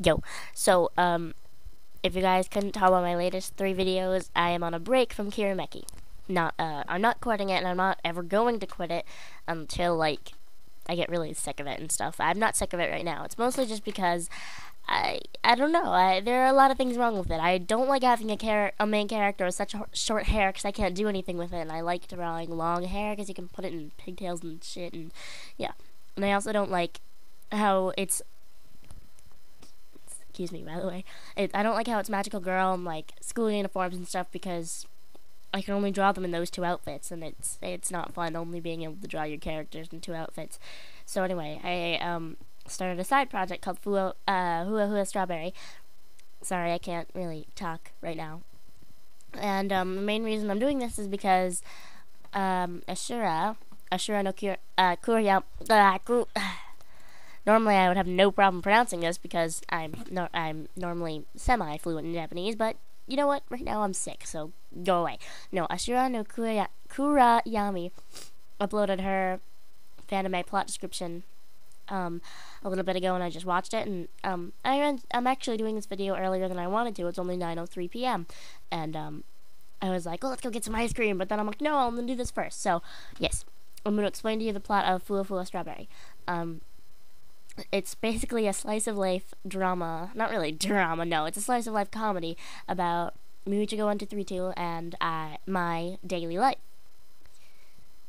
Yo, so, if you guys couldn't tell by my latest 3 videos, I am on a break from Kirameki. I'm not quitting it, and I'm not ever going to quit it until, like, I get really sick of it and stuff. I'm not sick of it right now. It's mostly just because I don't know. There are a lot of things wrong with it. I don't like having a main character with such short hair because I can't do anything with it, and I like drawing long hair because you can put it in pigtails and shit, and yeah. And I also don't like how it's excuse me, by the way. I don't like how it's magical girl and like school uniforms and stuff because I can only draw them in those 2 outfits, and it's not fun only being able to draw your characters in 2 outfits. So anyway, I started a side project called Fuwafuwa Strawberry. Sorry, I can't really talk right now. And the main reason I'm doing this is because Ashura no Kuria, normally, I would have no problem pronouncing this because I'm normally semi-fluent in Japanese, but you know what? Right now I'm sick, so go away. No, Ashura no Kurayami uploaded her fanime plot description a little bit ago, and I just watched it, and I'm actually doing this video earlier than I wanted to. It's only 9:03 p.m., and I was like, oh, let's go get some ice cream, but then I'm like, no, I'm gonna do this first. So yes, I'm gonna explain to you the plot of Fuwafuwa Strawberry. It's basically a slice of life drama. Not really drama, no. It's a slice of life comedy about Miuchigo 1232 and my daily life.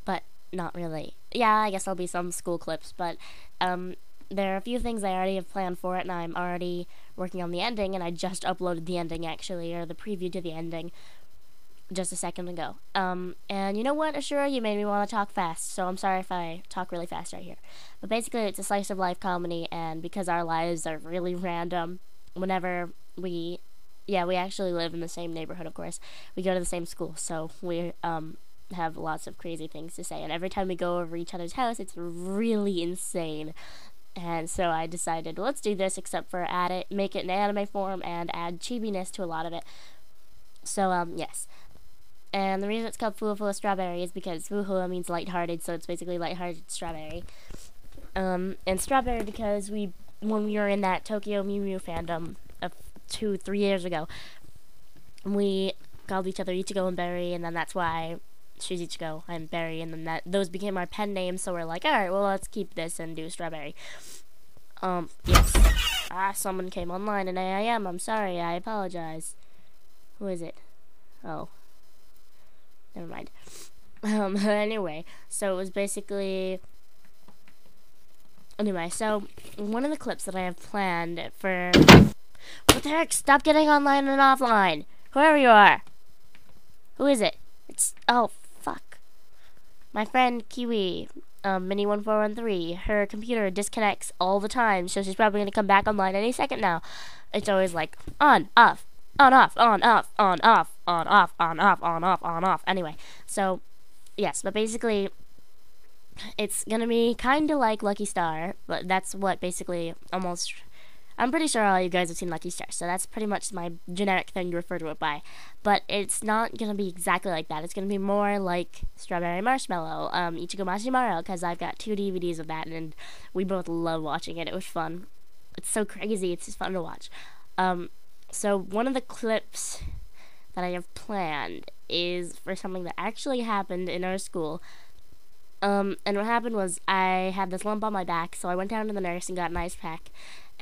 But not really. Yeah, I guess there'll be some school clips, but there are a few things I already have planned for it, and I'm already working on the ending, and I just uploaded the ending actually, or the preview to the ending, just a second ago. And you know what, Ashura, you made me want to talk fast, so I'm sorry if I talk really fast right here. But basically, it's a slice of life comedy, and because our lives are really random, whenever we actually live in the same neighborhood, of course. We go to the same school, so we have lots of crazy things to say, and every time we go over each other's house, it's really insane. And so I decided, let's do this, except for make it in anime form and add chibiness to a lot of it. So, yes. And the reason it's called Fuwafuwa Strawberry is because Fuwafuwa means lighthearted, so it's basically lighthearted strawberry. And strawberry because when we were in that Tokyo Mew Mew fandom of 2-3 years ago, we called each other Ichigo and Berry, and then that's why she's Ichigo, I'm Berry, and then those became our pen names, so we're like, alright, well, let's keep this and do Strawberry. Yes. Someone came online in AIM, I'm sorry, I apologize. Who is it? Oh. Never mind. Anyway, so it was basically... Anyway, so one of the clips that I have planned for... What the heck? Stop getting online and offline! Whoever you are! Who is it? Oh, fuck. My friend Kiwi, Mini1413, her computer disconnects all the time, so she's probably gonna come back online any second now. It's always like, on, off, on, off, on, off, on, off, on, off, on, off, on, off, on, off. Anyway, so, yes, but basically, it's gonna be kinda like Lucky Star, but that's what basically almost... I'm pretty sure all you guys have seen Lucky Star, so that's pretty much my generic thing to refer to it by. But it's not gonna be exactly like that. It's gonna be more like Strawberry Marshmallow, Ichigo Mashimaru, because I've got 2 DVDs of that, and we both love watching it. It was fun. It's so crazy. It's just fun to watch. So one of the clips that I have planned is for something that actually happened in our school. And what happened was I had this lump on my back, so I went down to the nurse and got an ice pack.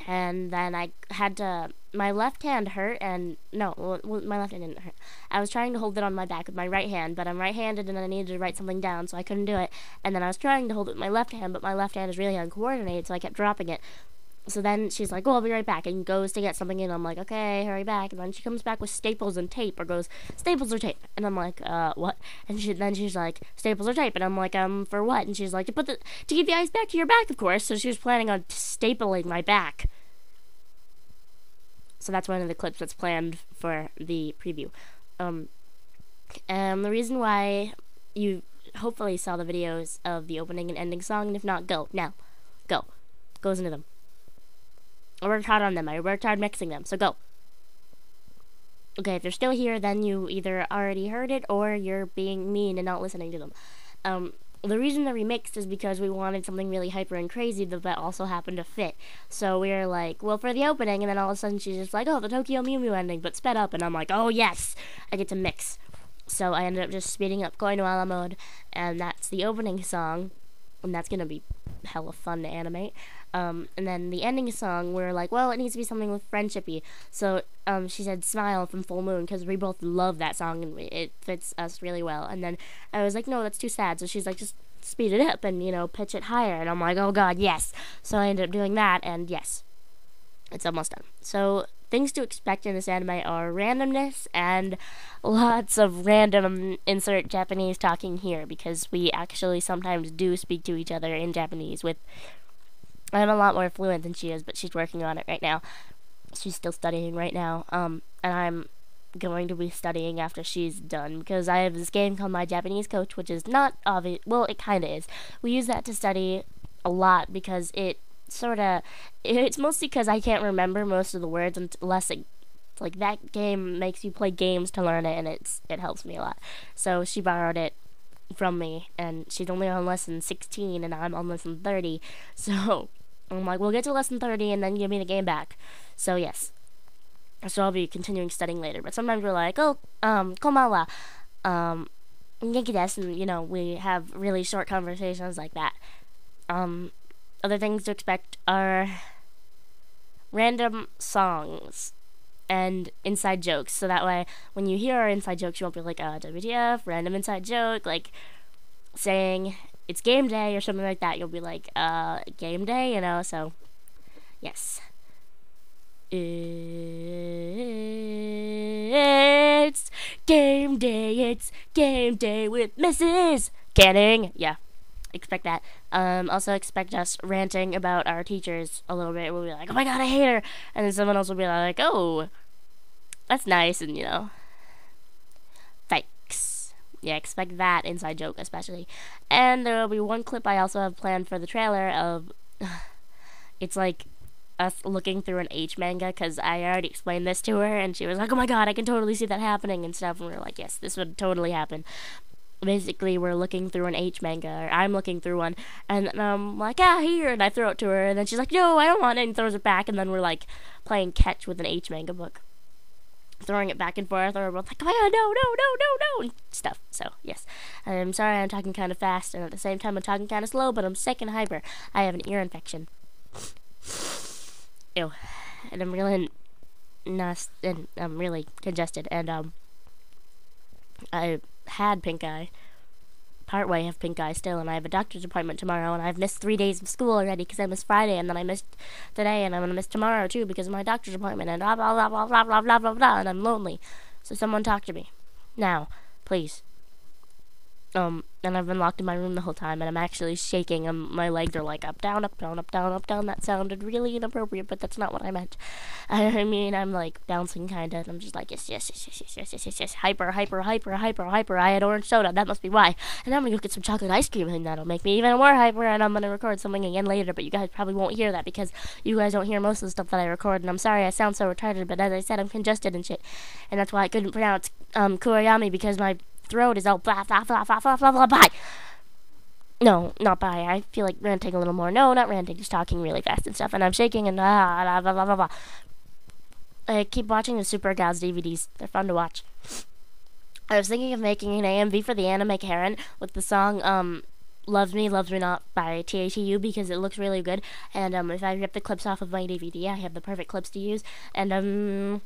And then I had to... My left hand hurt, and... No, my left hand didn't hurt. I was trying to hold it on my back with my right hand, but I'm right-handed and I needed to write something down, so I couldn't do it. And then I was trying to hold it with my left hand, but my left hand is really uncoordinated, so I kept dropping it. So then she's like, oh, I'll be right back, and goes to get something in. I'm like, okay, hurry back. And then she comes back with staples and tape, or goes, staples or tape? And I'm like, what? And then she's like, staples or tape? And I'm like, for what? And she's like, to get the ice back to your back, of course. So she was planning on stapling my back. So that's one of the clips that's planned for the preview. And the reason why you hopefully saw the videos of the opening and ending song, and if not, go. Now. Go. Goes into them. I worked hard on them. I worked hard mixing them. So go. Okay, if you're still here, then you either already heard it or you're being mean and not listening to them. the reason that we mixed is because we wanted something really hyper and crazy that also happened to fit. So we were like, well, for the opening, and then all of a sudden she's just like, oh, the Tokyo Mew Mew ending, but sped up, and I'm like, oh yes, I get to mix. So I ended up just speeding up, going to ala mode, and that's the opening song, and that's gonna be hella fun to animate. And then the ending song, we're like, well, it needs to be something with friendshipy. So she said Smile from Full Moon, because we both love that song, and it fits us really well. And then I was like, no, that's too sad. So she's like, just speed it up and, pitch it higher. And I'm like, oh god, yes. So I ended up doing that, and yes, it's almost done. So things to expect in this anime are randomness and lots of random insert Japanese talking here, because we actually sometimes do speak to each other in Japanese with... I'm a lot more fluent than she is, but she's working on it right now. She's still studying right now, and I'm going to be studying after she's done, because I have this game called My Japanese Coach, which is not obvious. Well, it kind of is. We use that to study a lot, because it's mostly because I can't remember most of the words unless like that game makes you play games to learn it, and it helps me a lot. So she borrowed it from me, and she's only on lesson 16 and I'm on lesson 30, so I'm like, we'll get to lesson 30 and then give me the game back. So yes, so I'll be continuing studying later, but sometimes we're like, oh, konbanwa, genki desu, and we have really short conversations like that. Other things to expect are random songs and inside jokes, so that way when you hear our inside jokes, you won't be like, WTF, random inside joke, like saying it's game day or something like that. You'll be like, game day, so yes. It's game day with Mrs. Canning. Yeah, expect that. Also expect us ranting about our teachers a little bit. We'll be like, oh my god, I hate her, and then someone else will be like, oh, that's nice, and thanks. Yeah, expect that inside joke especially. And there will be one clip I also have planned for the trailer of it's like us looking through an H manga, because I already explained this to her, and she was like, oh my god, I can totally see that happening and stuff, and we were like, yes, this would totally happen. Basically, we're looking through an H manga, or I'm looking through one, and I'm like, here, and I throw it to her, and then she's like, no, I don't want it, and throws it back, and then we're like playing catch with an H manga book, throwing it back and forth, or we're like, oh my god, no, and stuff. So yes, I'm sorry I'm talking kind of fast, and at the same time I'm talking kind of slow, but I'm sick and hyper. I have an ear infection. Ew. And I'm really and I'm really congested, and I had pink eye, partway have pink eye still, and I have a doctor's appointment tomorrow, and I've missed 3 days of school already because I missed Friday, and then I missed today, and I'm gonna miss tomorrow too because of my doctor's appointment, and blah blah blah blah blah blah blah blah blah, and I'm lonely. So someone talk to me now, please. And I've been locked in my room the whole time, and I'm actually shaking, and my legs are like up, down, up, down, up, down, up, down. That sounded really inappropriate, but that's not what I meant. I mean, I'm like bouncing kinda, and I'm just like, yes, hyper, I had orange soda, that must be why. And I'm gonna go get some chocolate ice cream, and that'll make me even more hyper, and I'm gonna record something again later, but you guys probably won't hear that, because you guys don't hear most of the stuff that I record, and I'm sorry I sound so retarded, but as I said, I'm congested and shit, and that's why I couldn't pronounce, Kurayami, because my throat is all blah blah blah blah blah blah blah blah. No, not bye. I feel like ranting a little more. No, not ranting, just talking really fast and stuff. And I'm shaking and blah blah blah blah blah. I keep watching the Super Gals DVDs. They're fun to watch. I was thinking of making an AMV for the anime Karen with the song Loves Me Not by TATU, because it looks really good. And if I rip the clips off of my DVD, I have the perfect clips to use. And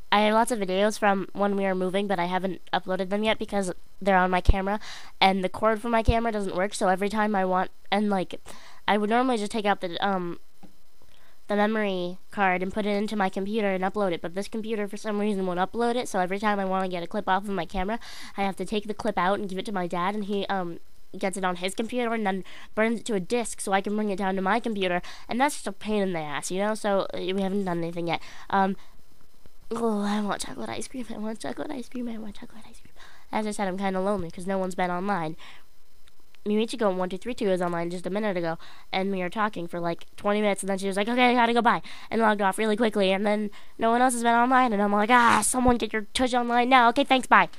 I have lots of videos from when we were moving, but I haven't uploaded them yet because they're on my camera, and the cord for my camera doesn't work, so every time I want, and like, I would normally just take out the memory card and put it into my computer and upload it, but this computer for some reason won't upload it, so every time I want to get a clip off of my camera, I have to take the clip out and give it to my dad, and he gets it on his computer and then burns it to a disc so I can bring it down to my computer, and that's just a pain in the ass, so we haven't done anything yet. Oh, I want chocolate ice cream. As I said, I'm kind of lonely because no one's been online. Mimichigo1232 was online just a minute ago, and we were talking for like 20 minutes, and then she was like, okay, I gotta go bye, and logged off really quickly, and then no one else has been online, and I'm like, someone get your tush online now. Okay, thanks, bye.